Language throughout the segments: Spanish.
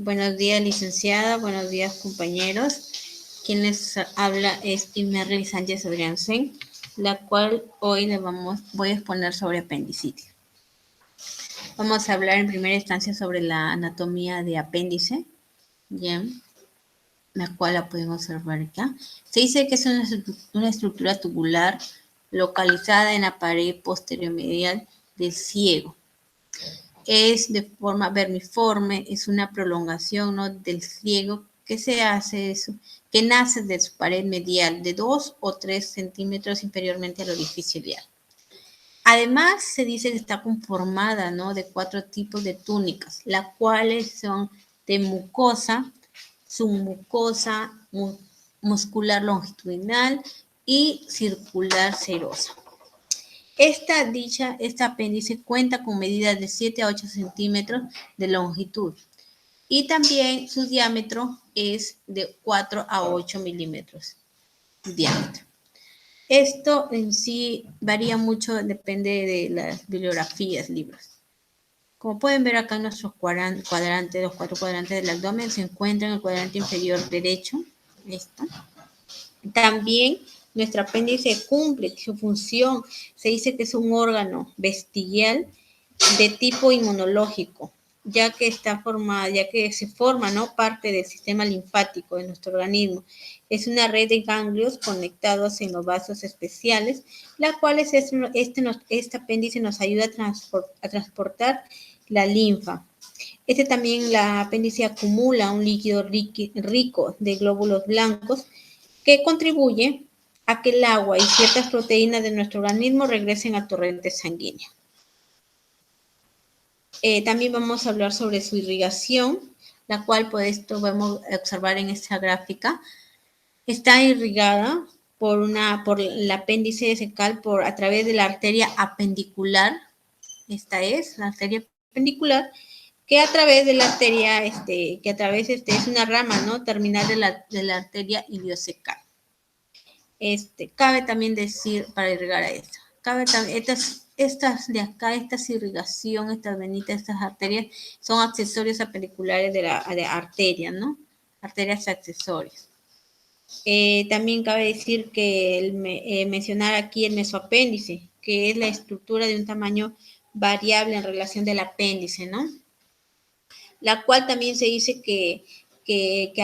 Buenos días, licenciada. Buenos días, compañeros. Quien les habla es Imerly Sánchez Adriansen, la cual hoy voy a exponer sobre apendicitis. Vamos a hablar en primera instancia sobre la anatomía de apéndice, bien, la cual la pueden observar acá. Se dice que es una estructura tubular localizada en la pared posterior medial del ciego. Es de forma vermiforme, es una prolongación, ¿no?, del ciego que que nace de su pared medial de 2 o 3 centímetros inferiormente al orificio ileal. Además, se dice que está conformada, ¿no?, de 4 tipos de túnicas, las cuales son de mucosa, submucosa, muscular longitudinal y circular serosa. Esta apéndice cuenta con medidas de 7 a 8 centímetros de longitud y también su diámetro es de 4 a 8 milímetros de diámetro. Esto en sí varía mucho, depende de las bibliografías, libros. Como pueden ver acá en nuestros cuadrantes, los 4 cuadrantes del abdomen, se encuentra en el cuadrante inferior derecho. Esto. También nuestro apéndice cumple su función. Se dice que es un órgano vestigial de tipo inmunológico, ya que se forma, ¿no?, parte del sistema linfático de nuestro organismo. Es una red de ganglios conectados en los vasos especiales, la cual este apéndice nos ayuda a transportar la linfa. La apéndice acumula un líquido rico de glóbulos blancos que contribuye a que el agua y ciertas proteínas de nuestro organismo regresen al torrente sanguíneo. También vamos a hablar sobre su irrigación, la cual podemos observar en esta gráfica. Está irrigada por el apéndice secal a través de la arteria apendicular. Esta es la arteria apendicular, que a través de la arteria, es una rama, ¿no?, terminal de la arteria iliocecal. Cabe también decir, para irrigar a esta, estas de acá, estas irrigación, estas venitas, estas arterias, son accesorios apendiculares de la arteria, ¿no? Arterias accesorias. También cabe decir que mencionar aquí el mesoapéndice, que es la estructura de un tamaño variable en relación del apéndice, ¿no? La cual también se dice que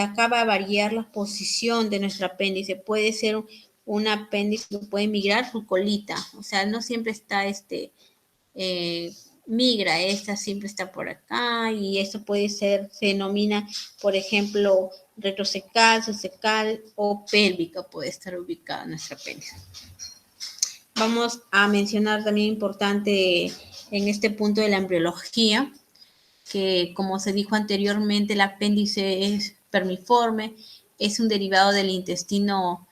acaba a variar la posición de nuestro apéndice. Puede ser un apéndice que puede migrar su colita, o sea, no siempre está migra, esta siempre está por acá, y esto se denomina, por ejemplo, retrocecal, subcecal o pélvica, puede estar ubicada en nuestro apéndice. Vamos a mencionar también importante en este punto de la embriología, que como se dijo anteriormente, el apéndice es vermiforme, es un derivado del intestino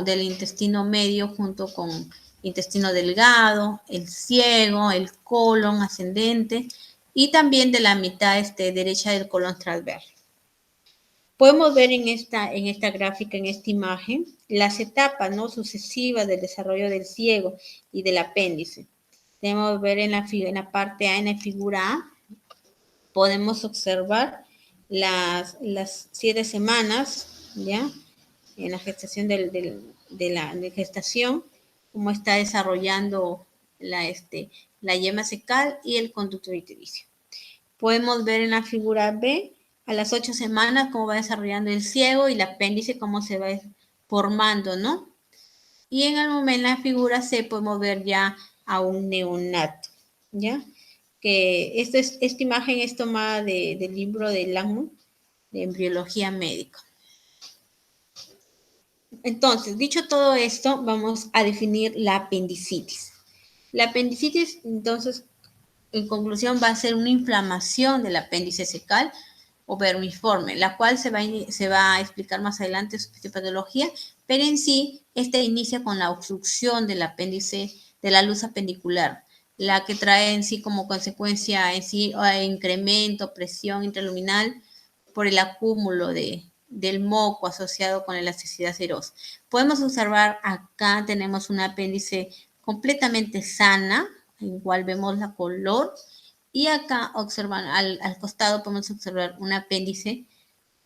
del intestino medio junto con intestino delgado, el ciego, el colon ascendente y también de la mitad derecha del colon transverso. Podemos ver en esta gráfica, en esta imagen, las etapas, ¿no?, sucesivas del desarrollo del ciego y del apéndice. Podemos ver en la parte A, en la figura A, podemos observar las 7 semanas, ¿ya?, en la gestación de gestación, cómo está desarrollando la yema cecal y el conducto vitelicio. Podemos ver en la figura B, a las 8 semanas, cómo va desarrollando el ciego y el apéndice, cómo se va formando, ¿no? Y en la figura C podemos ver ya a un neonato, ¿ya? Que esta imagen es tomada del libro de Langmuir, de embriología médica. Entonces, dicho todo esto, vamos a definir la apendicitis. La apendicitis, entonces, en conclusión, va a ser una inflamación del apéndice secal o vermiforme, la cual se va a explicar más adelante su patología, pero en sí, esta inicia con la obstrucción del apéndice, de la luz apendicular, la que trae en sí como consecuencia incremento, presión intraluminal por el acúmulo del moco asociado con la elasticidad serosa. Podemos observar acá tenemos un apéndice completamente sana, igual vemos la color, Y acá observan, al costado podemos observar un apéndice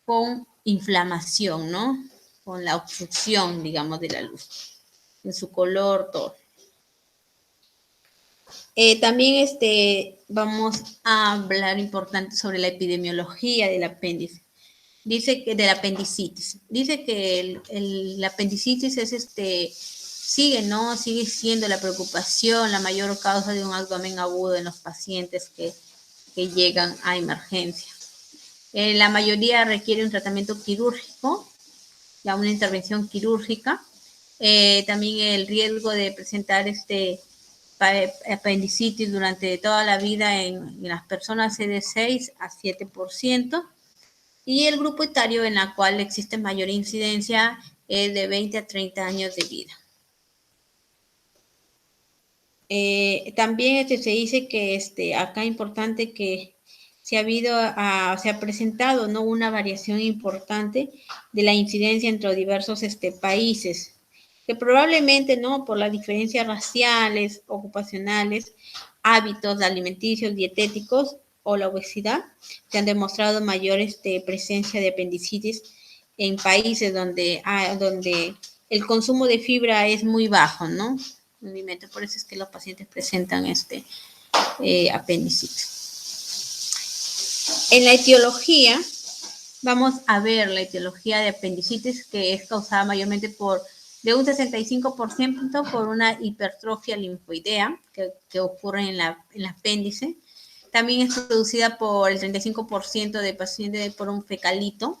con inflamación, ¿no? Con la obstrucción, digamos, de la luz, en su color, todo. También vamos a hablar importante sobre la epidemiología del apéndice. Dice que de la apendicitis. Dice que la apendicitis es sigue, ¿no? Sigue siendo la preocupación, la mayor causa de un abdomen agudo en los pacientes que llegan a emergencia. La mayoría requiere un tratamiento quirúrgico, ya una intervención quirúrgica. También el riesgo de presentar apendicitis durante toda la vida en las personas es de 6 a 7%. Y el grupo etario en la cual existe mayor incidencia es de 20 a 30 años de vida. También se dice que acá importante que se ha presentado, ¿no?, una variación importante de la incidencia entre diversos países, que probablemente, ¿no?, por las diferencias raciales, ocupacionales, hábitos alimenticios, dietéticos o la obesidad, se han demostrado mayor presencia de apendicitis en países donde el consumo de fibra es muy bajo, ¿no? Por eso es que los pacientes presentan apendicitis. En la etiología, vamos a ver la etiología de apendicitis, que es causada mayormente de un 65% por una hipertrofia linfoidea que ocurre en el apéndice. También es producida por el 35% de pacientes por un fecalito.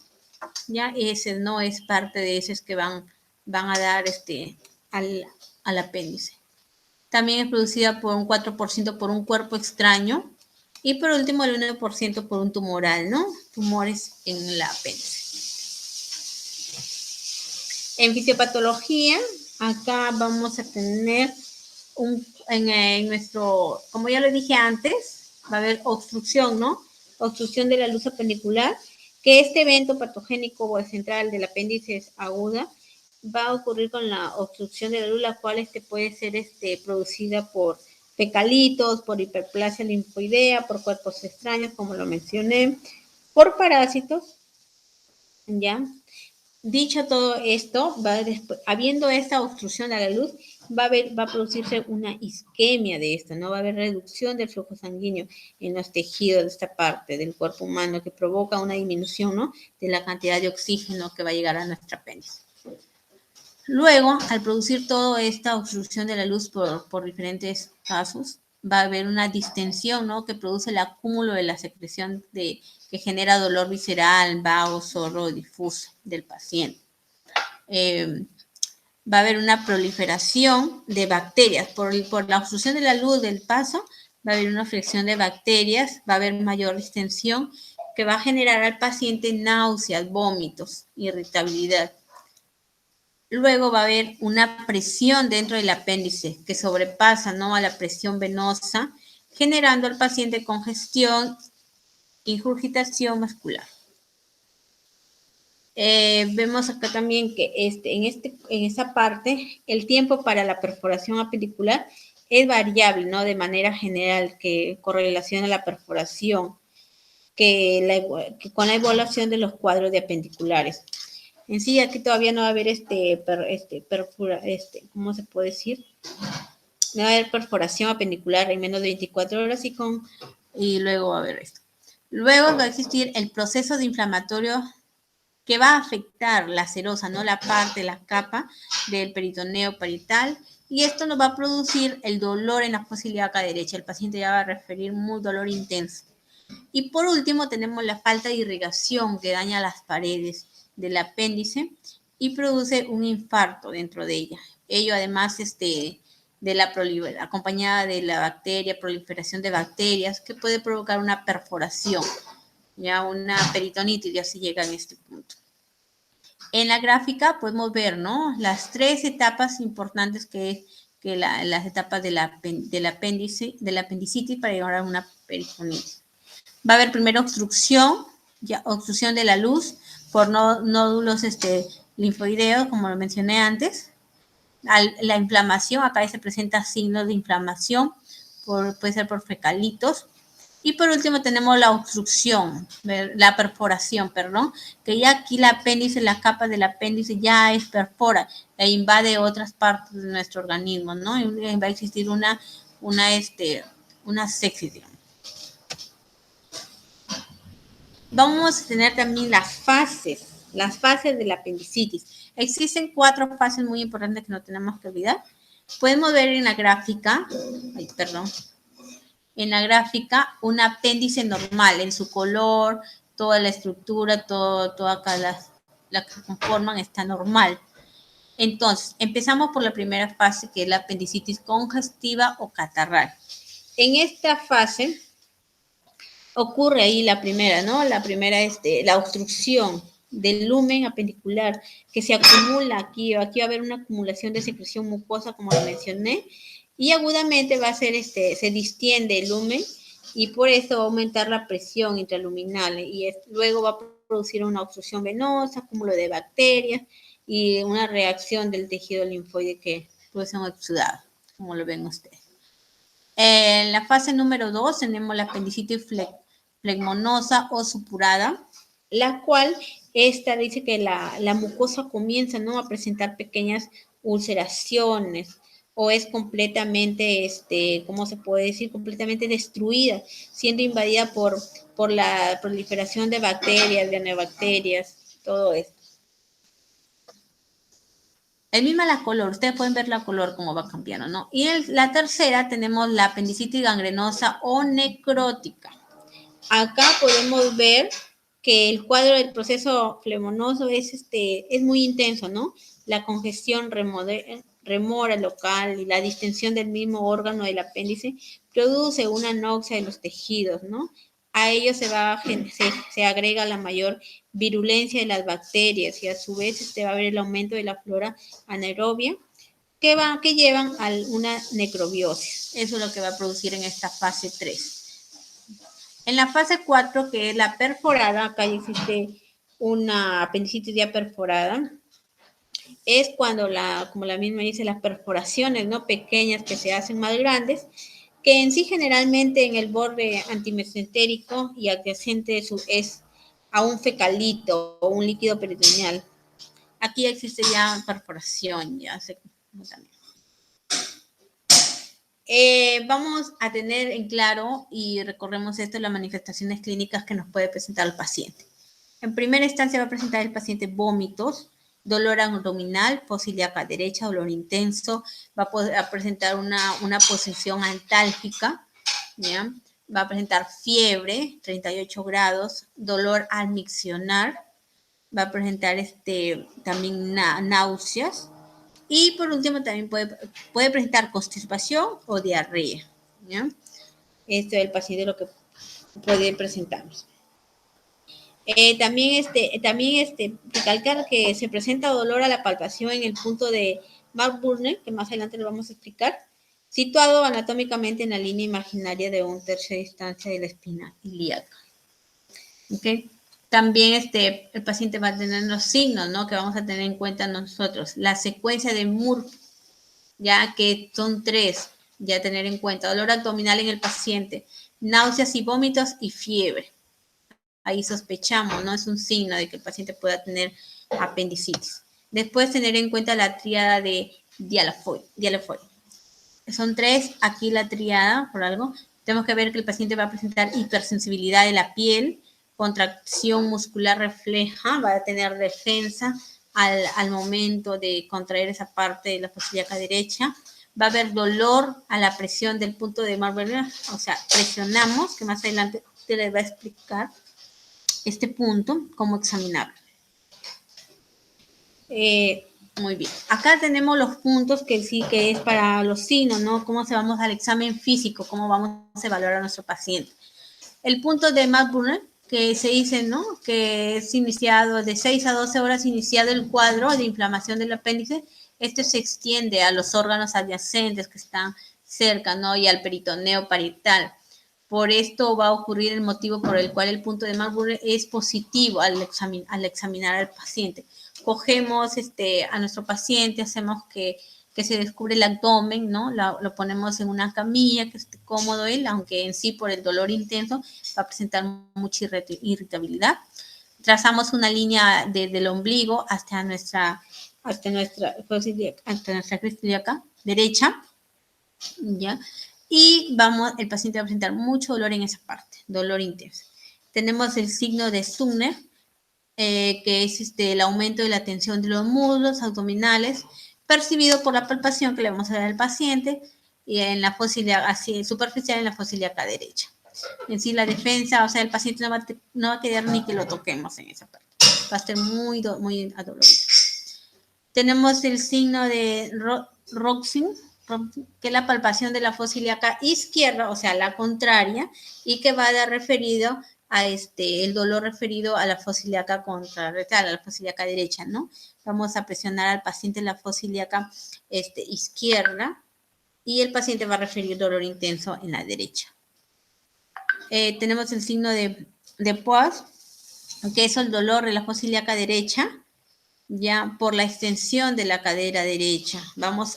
Ya ese no es parte de esos que van a dar al apéndice. También es producida por un 4% por un cuerpo extraño. Y por último, el 1% por un tumoral, ¿no? Tumores en el apéndice. En fisiopatología, acá vamos a tener en nuestro, como ya lo dije antes, va a haber obstrucción, ¿no? Obstrucción de la luz apendicular, que este evento patogénico o central del apéndice aguda va a ocurrir con la obstrucción de la luz, la cual puede ser producida por fecalitos, por hiperplasia linfoidea, por cuerpos extraños, como lo mencioné, por parásitos, ¿ya? Dicho todo esto, habiendo esta obstrucción a la luz, va a producirse una isquemia de esto, ¿no? Va a haber reducción del flujo sanguíneo en los tejidos de esta parte del cuerpo humano que provoca una disminución, ¿no?, de la cantidad de oxígeno que va a llegar a nuestro apéndice. Luego, al producir toda esta obstrucción de la luz por diferentes casos, va a haber una distensión, ¿no?, que produce el acúmulo de la secreción que genera dolor visceral, vago, sorro difuso del paciente. Va a haber una proliferación de bacterias. Por la obstrucción de la luz del paso, va a haber una flexión de bacterias, va a haber mayor distensión que va a generar al paciente náuseas, vómitos, irritabilidad. Luego va a haber una presión dentro del apéndice que sobrepasa, ¿no?, a la presión venosa, generando al paciente congestión, ingurgitación muscular. Vemos acá también que en esa parte el tiempo para la perforación apendicular es variable, ¿no?, de manera general, que correlaciona la perforación que con la evaluación de los cuadros de apendiculares. En sí, aquí todavía no va a haber ¿cómo se puede decir? No va a haber perforación apendicular en menos de 24 horas y luego va a haber esto. Luego va a existir el proceso de inflamatorio que va a afectar la serosa, ¿no?, la capa del peritoneo parietal, y esto nos va a producir el dolor en la fosa ilíaca derecha. El paciente ya va a referir un dolor intenso. Y por último tenemos la falta de irrigación que daña las paredes del apéndice y produce un infarto dentro de ella. Ello además acompañada de la proliferación de bacterias que puede provocar una perforación, ya una peritonitis, ya se llega en este punto. En la gráfica podemos ver, ¿no?, las 3 etapas importantes que las etapas del apendicitis para llegar a una peritonitis. Va a haber primero obstrucción de la luz por nódulos linfoideos, como lo mencioné antes. La inflamación, acá se presenta signos de inflamación, puede ser por fecalitos. Y por último tenemos la obstrucción, la perforación, perdón, que ya aquí el apéndice, la capa del apéndice ya es perfora e invade otras partes de nuestro organismo, ¿no? Y va a existir una sepsis, digamos. Vamos a tener también las fases de la apendicitis. Existen 4 fases muy importantes que no tenemos que olvidar. Podemos ver en la gráfica, un apéndice normal en su color, toda la estructura, toda acá la que conforman está normal. Entonces, empezamos por la primera fase, que es la apendicitis congestiva o catarral. En esta fase ocurre ahí la primera, ¿no? La primera es la obstrucción del lumen apendicular que se acumula aquí. Aquí va a haber una acumulación de secreción mucosa, como lo mencioné, y agudamente va a ser, se distiende el lumen y por eso va a aumentar la presión intraluminal y luego va a producir una obstrucción venosa, acúmulo de bacterias y una reacción del tejido linfoide que puede ser un exudado, como lo ven ustedes. En la fase número 2 tenemos la apendicitis flegmonosa o supurada, la cual esta dice que la mucosa comienza, ¿no?, a presentar pequeñas ulceraciones o es completamente, ¿cómo se puede decir? Completamente destruida, siendo invadida por la proliferación de bacterias, de neobacterias, todo esto. El mismo la color, ustedes pueden ver la color cómo va cambiando, ¿no? Y la tercera tenemos la apendicitis gangrenosa o necrótica. Acá podemos ver que el cuadro del proceso flemonoso es muy intenso, ¿no? La congestión remora local y la distensión del mismo órgano del apéndice produce una anoxia de los tejidos, ¿no? A ello se agrega la mayor virulencia de las bacterias y a su vez va a haber el aumento de la flora anaerobia que llevan a una necrobiosis. Eso es lo que va a producir en esta fase 3. En la fase 4, que es la perforada, acá existe una apendicitis ya perforada, es cuando como la misma dice, las perforaciones, ¿no?, pequeñas que se hacen más grandes, que en sí generalmente en el borde antimesentérico y adyacente es a un fecalito o un líquido peritoneal. Aquí existe ya perforación, ya se también. Vamos a tener en claro y recorremos esto, las manifestaciones clínicas que nos puede presentar el paciente. En primera instancia va a presentar el paciente vómitos, dolor abdominal, fosa ilíaca derecha, dolor intenso, va a presentar una posición antálgica, ¿ya? Va a presentar fiebre, 38 grados, dolor al miccionar, va a presentar también náuseas, y por último también puede presentar constipación o diarrea, ¿ya? Esto es el paciente lo que puede presentarnos. También recalcar que se presenta dolor a la palpación en el punto de Marburger, que más adelante lo vamos a explicar, situado anatómicamente en la línea imaginaria de un tercio de distancia de la espina ilíaca. ¿Okay? También el paciente va a tener los signos, ¿no?, que vamos a tener en cuenta nosotros. La secuencia de Murphy, ya que son 3, ya tener en cuenta. Dolor abdominal en el paciente, náuseas y vómitos y fiebre. Ahí sospechamos, ¿no? Es un signo de que el paciente pueda tener apendicitis. Después tener en cuenta la tríada de Dialafoy. Son 3, aquí la tríada, por algo. Tenemos que ver que el paciente va a presentar hipersensibilidad de la piel, contracción muscular refleja, va a tener defensa al momento de contraer esa parte de la fosa ilíaca derecha. Va a haber dolor a la presión del punto de Marburger, o sea, presionamos, que más adelante te les va a explicar este punto, cómo examinarlo. Muy bien. Acá tenemos los puntos que sí que es para los signos, ¿no? Cómo se vamos al examen físico, cómo vamos a evaluar a nuestro paciente. El punto de Marburger, que se dice, ¿no?, que es iniciado de 6 a 12 horas iniciado el cuadro de inflamación del apéndice. Este se extiende a los órganos adyacentes que están cerca, ¿no?, y al peritoneo parietal. Por esto va a ocurrir el motivo por el cual el punto de Marburger es positivo al examinar al paciente. Cogemos a nuestro paciente, hacemos que que se descubre el abdomen, ¿no? Lo ponemos en una camilla que esté cómodo él, aunque en sí por el dolor intenso va a presentar mucha irritabilidad. Trazamos una línea desde el ombligo hasta nuestra cristíaca derecha, ¿ya? Y el paciente va a presentar mucho dolor en esa parte, dolor intenso. Tenemos el signo de Summner, que es el aumento de la tensión de los muslos abdominales, percibido por la palpación que le vamos a dar al paciente y en la fosa ilíaca, así superficial en la fosa ilíaca derecha. En sí, la defensa, o sea, el paciente no va a quedar ni que lo toquemos en esa parte. Va a estar muy adolorido. Tenemos el signo de Roxing, que es la palpación de la fosa ilíaca izquierda, o sea, la contraria, y que va a dar referido a el dolor referido a la fosa ilíaca contrarrestal, a la fosa ilíaca derecha, ¿no? Vamos a presionar al paciente en la fosa ilíaca izquierda y el paciente va a referir dolor intenso en la derecha. Tenemos el signo de Poise, que es el dolor de la fosa ilíaca derecha, ya por la extensión de la cadera derecha.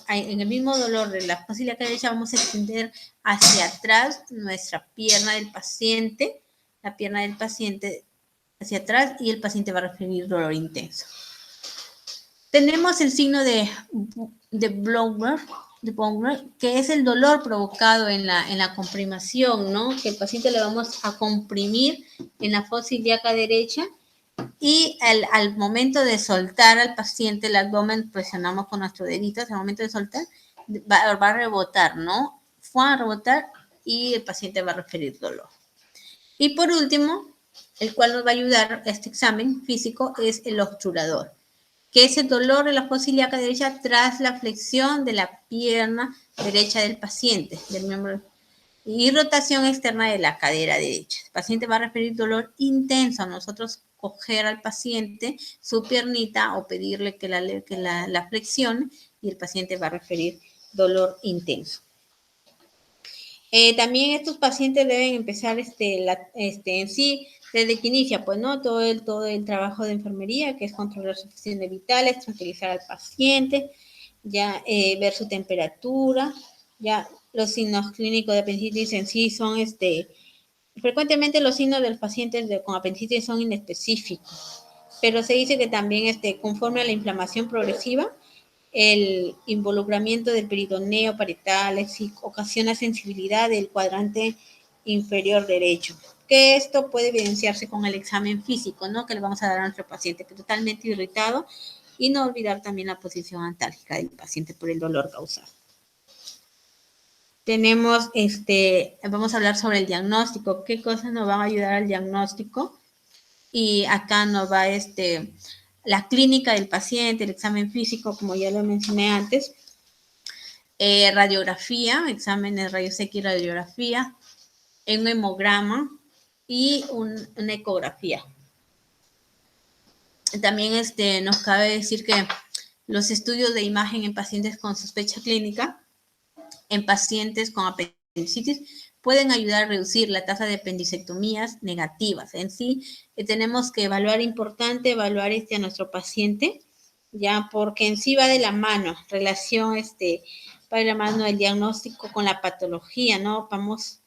En el mismo dolor de la fosa ilíaca derecha, vamos a extender hacia atrás nuestra pierna del paciente, la pierna del paciente hacia atrás, y el paciente va a referir dolor intenso. Tenemos el signo de Bowler, que es el dolor provocado en la comprimación, ¿no? Que el paciente le vamos a comprimir en la fosa ilíaca derecha y al momento de soltar al paciente el abdomen, presionamos con nuestros deditos, al momento de soltar va a rebotar, ¿no? Va a rebotar y el paciente va a referir dolor. Y por último, el cual nos va a ayudar este examen físico es el obturador, que es el dolor de la fosa ilíaca derecha tras la flexión de la pierna derecha del paciente, del miembro, y rotación externa de la cadera derecha. El paciente va a referir dolor intenso. Nosotros coger al paciente su piernita o pedirle que la flexione y el paciente va a referir dolor intenso. También estos pacientes deben empezar en sí desde que inicia, pues, ¿no? Todo el trabajo de enfermería, que es controlar sus funciones vitales, tranquilizar al paciente, ya ver su temperatura, ya los signos clínicos de apendicitis en sí son frecuentemente los signos de los pacientes con apendicitis son inespecíficos, pero se dice que también conforme a la inflamación progresiva, el involucramiento del peritoneo parietal ocasiona sensibilidad del cuadrante inferior derecho, que esto puede evidenciarse con el examen físico, ¿no? Que le vamos a dar a nuestro paciente, que totalmente irritado, y no olvidar también la posición antálgica del paciente por el dolor causado. Tenemos, vamos a hablar sobre el diagnóstico, qué cosas nos van a ayudar al diagnóstico, y acá nos va la clínica del paciente, el examen físico, como ya lo mencioné antes, radiografía, exámenes rayos X y radiografía, un hemograma y una ecografía. También nos cabe decir que los estudios de imagen en pacientes con sospecha clínica, en pacientes con apendicitis, pueden ayudar a reducir la tasa de apendicectomías negativas. En sí, tenemos que evaluar a nuestro paciente, ya, porque en sí va de la mano, va de la mano el diagnóstico con la patología, ¿no? Vamos a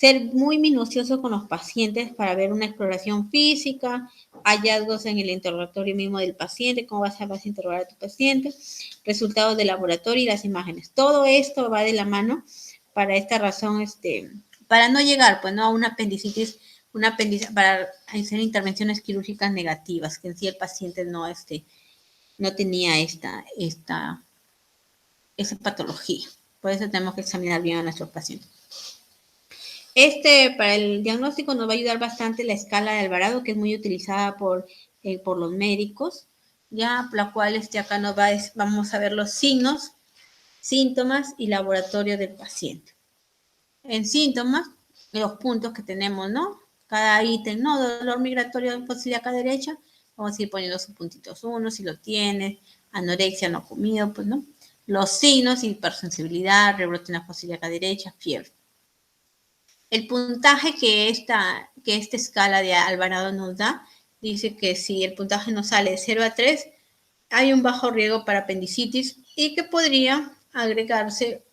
ser muy minuciosos con los pacientes para ver una exploración física, hallazgos en el interrogatorio mismo del paciente, cómo vas a interrogar a tu paciente, resultados de laboratorio y las imágenes. Todo esto va de la mano para esta razón, para no llegar, pues, ¿no? A una apendicitis, para hacer intervenciones quirúrgicas negativas, que en sí el paciente no tenía esa patología. Por eso tenemos que examinar bien a nuestros pacientes. Para el diagnóstico nos va a ayudar bastante la escala de Alvarado, que es muy utilizada por los médicos, ya, la cual acá vamos a ver los signos, síntomas y laboratorio del paciente. En síntomas, los puntos que tenemos, ¿no? Cada ítem, ¿no? Dolor migratorio de fosa ilíaca derecha, vamos a ir poniendo sus puntitos 1, si lo tienes, anorexia no comido, pues, ¿no? Los signos, hipersensibilidad, rebrote en la fosa ilíaca derecha, fiebre. El puntaje que esta escala de Alvarado nos da, dice que si el puntaje nos sale de 0 a 3, hay un bajo riesgo para apendicitis y que podría agregarse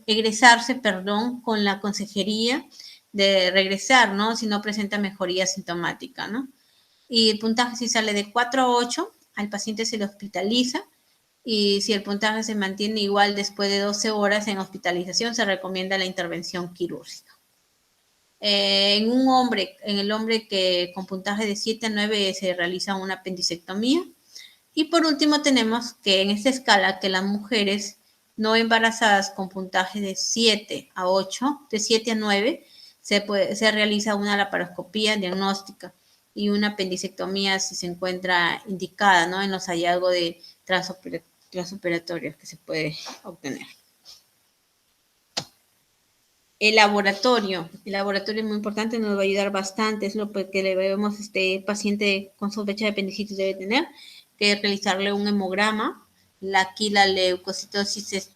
egresarse, perdón, con la consejería de regresar, ¿no? Si no presenta mejoría sintomática, ¿no? Y el puntaje si sale de 4 a 8, al paciente se le hospitaliza y si el puntaje se mantiene igual después de 12 horas en hospitalización, se recomienda la intervención quirúrgica. En el hombre que con puntaje de 7 a 9 se realiza una apendicectomía. Y por último tenemos que en esta escala que las mujeres no embarazadas con puntaje de 7 a 8, de 7 a 9, se realiza una laparoscopía diagnóstica y una apendicectomía si se encuentra indicada, ¿no? En los hallazgos de transoperatorios que se puede obtener. El laboratorio es muy importante, nos va a ayudar bastante, es lo que le vemos paciente con sospecha de apendicitis debe tener, que es realizarle un hemograma. Aquí la leucocitosis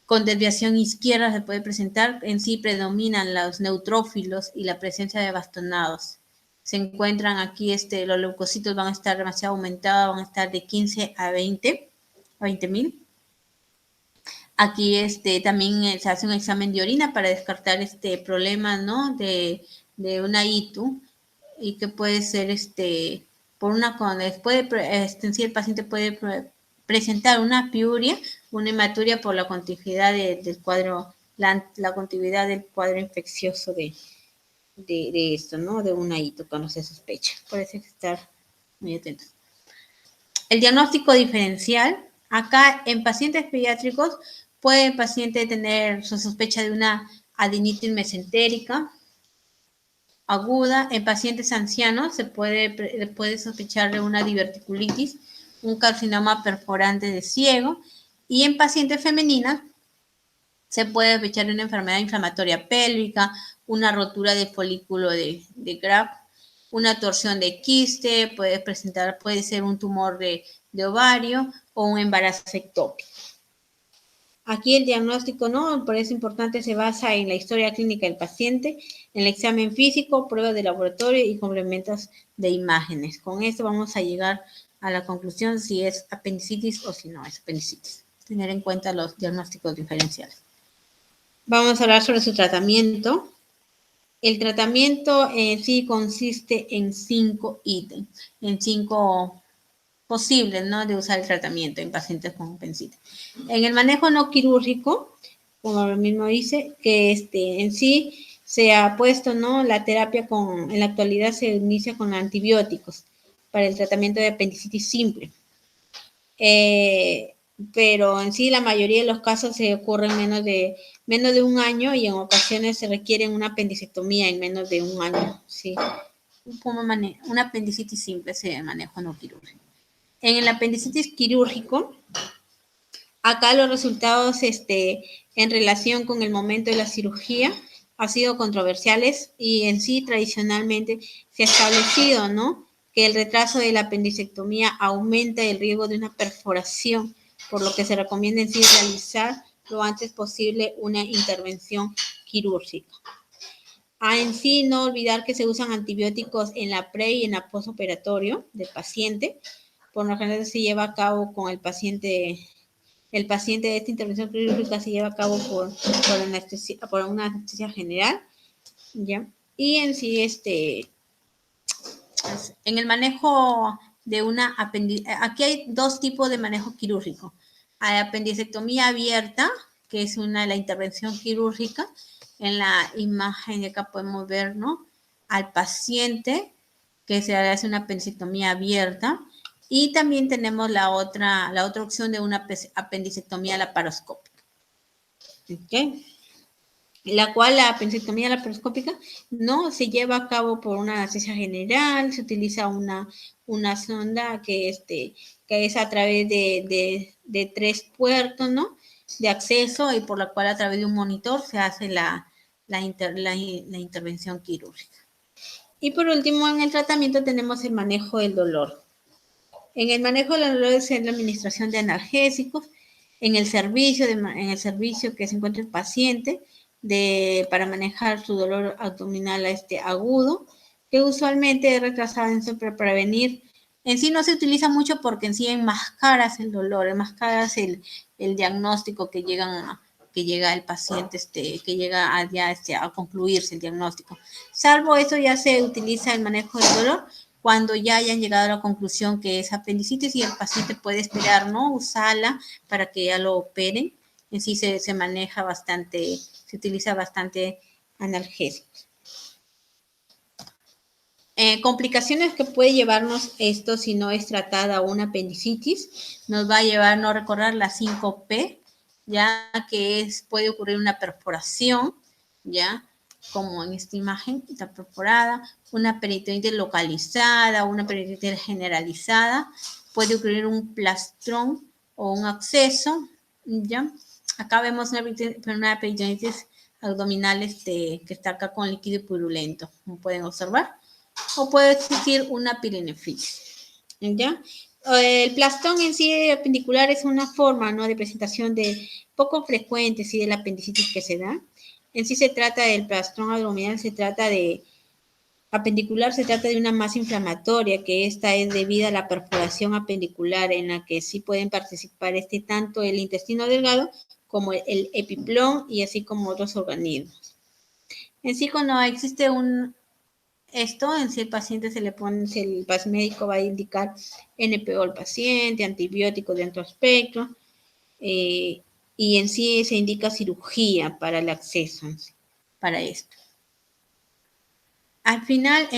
con desviación izquierda se puede presentar, en sí predominan los neutrófilos y la presencia de bastonados. Se encuentran aquí, los leucocitos van a estar demasiado aumentados, van a estar de 15 a 20,000. Aquí también se hace un examen de orina para descartar problema, ¿no? de una ITU y que puede ser por una sí, el paciente puede presentar una piuria, una hematuria por la continuidad del cuadro, la continuidad del cuadro infeccioso de esto, ¿no? De una ITU cuando se sospecha. Por eso hay que estar muy atentos. El diagnóstico diferencial, acá en pacientes pediátricos puede el paciente tener su sospecha de una adenitis mesentérica aguda. En pacientes ancianos se puede sospechar de una diverticulitis, un carcinoma perforante de ciego. Y en pacientes femeninas se puede sospechar de una enfermedad inflamatoria pélvica, una rotura de folículo de Graf, una torsión de quiste, puede ser un tumor de ovario o un embarazo ectópico. Aquí el diagnóstico, ¿no? Por eso importante, se basa en la historia clínica del paciente, en el examen físico, pruebas de laboratorio y complementos de imágenes. Con esto vamos a llegar a la conclusión si es apendicitis o si no es apendicitis. Tener en cuenta los diagnósticos diferenciales. Vamos a hablar sobre su tratamiento. El tratamiento en sí consiste en 5 ítems, en 5 posibles, ¿no? De usar el tratamiento en pacientes con apendicitis. En el manejo no quirúrgico, como lo mismo dice, que en sí se ha puesto, ¿no? La terapia en la actualidad se inicia con antibióticos para el tratamiento de apendicitis simple. Pero en sí la mayoría de los casos se ocurren menos de un año y en ocasiones se requiere una apendicectomía en menos de un año, ¿sí? Una apendicitis simple se maneja no quirúrgico. En el apendicitis quirúrgico, acá los resultados en relación con el momento de la cirugía han sido controversiales y en sí tradicionalmente se ha establecido, ¿no? Que el retraso de la apendicectomía aumenta el riesgo de una perforación, por lo que se recomienda en sí realizar lo antes posible una intervención quirúrgica. En sí, no olvidar que se usan antibióticos en la pre y en la postoperatorio del paciente. Por lo general se lleva a cabo con el paciente de esta intervención quirúrgica se lleva a cabo por una anestesia general, ¿ya? Y en sí, en el manejo de una aquí hay 2 tipos de manejo quirúrgico. Hay apendicectomía abierta, que es la intervención quirúrgica. En la imagen de acá podemos ver, ¿no? Al paciente que se hace una apendicectomía abierta. Y también tenemos la otra opción de una apendicectomía laparoscópica. ¿Ok? La cual la apendicectomía laparoscópica no se lleva a cabo por una anestesia general, se utiliza una sonda que es a través de 3 puertos, ¿no? De acceso y por la cual a través de un monitor se hace la intervención quirúrgica. Y por último, en el tratamiento tenemos el manejo del dolor. En el manejo del dolor es la administración de analgésicos, en el servicio que se encuentra el paciente para manejar su dolor abdominal agudo, que usualmente es retrasada para prevenir. En sí no se utiliza mucho porque en sí enmascaras el dolor, enmascaras el diagnóstico que llega el paciente, que llega a concluirse el diagnóstico. Salvo eso ya se utiliza el manejo del dolor cuando ya hayan llegado a la conclusión que es apendicitis y el paciente puede esperar, ¿no? Usarla para que ya lo operen. En sí se maneja bastante, se utiliza bastante analgésico. Complicaciones que puede llevarnos esto si no es tratada una apendicitis, nos va a llevar no recordar la 5P, ya que puede ocurrir una perforación, ya como en esta imagen, está perforada, una peritonitis localizada, una peritonitis generalizada, puede ocurrir un plastrón o un absceso, ya. Acá vemos una peritonitis abdominal que está acá con líquido purulento, como pueden observar, o puede existir una pielonefritis, ¿ya? El plastón en sí apendicular es una forma, ¿no?, de presentación poco frecuente, sí, de la apendicitis que se da. En sí se trata del plastón abdominal, apendicular se trata de una masa inflamatoria, que esta es debida a la perforación apendicular, en la que sí pueden participar tanto el intestino delgado como el epiplón y así como otros organismos. En sí, cuando existe esto, en sí el paciente el médico va a indicar NPO al paciente, antibióticos de alto espectro, y en sí se indica cirugía para el acceso, para esto. Al final,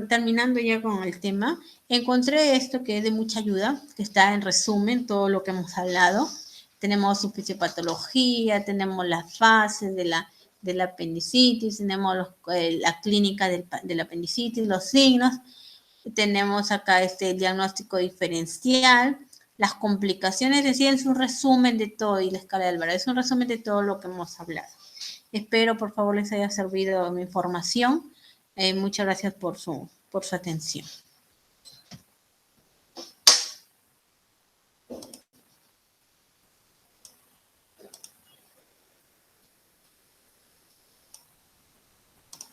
terminando ya con el tema, encontré esto que es de mucha ayuda, que está en resumen todo lo que hemos hablado. Tenemos su fisiopatología, tenemos las fases de la apendicitis, tenemos la clínica de la apendicitis, los signos, tenemos acá el diagnóstico diferencial, las complicaciones, es decir, es un resumen de todo, y la escala de Alvarado, es un resumen de todo lo que hemos hablado. Espero, por favor, les haya servido mi información. Muchas gracias por su atención.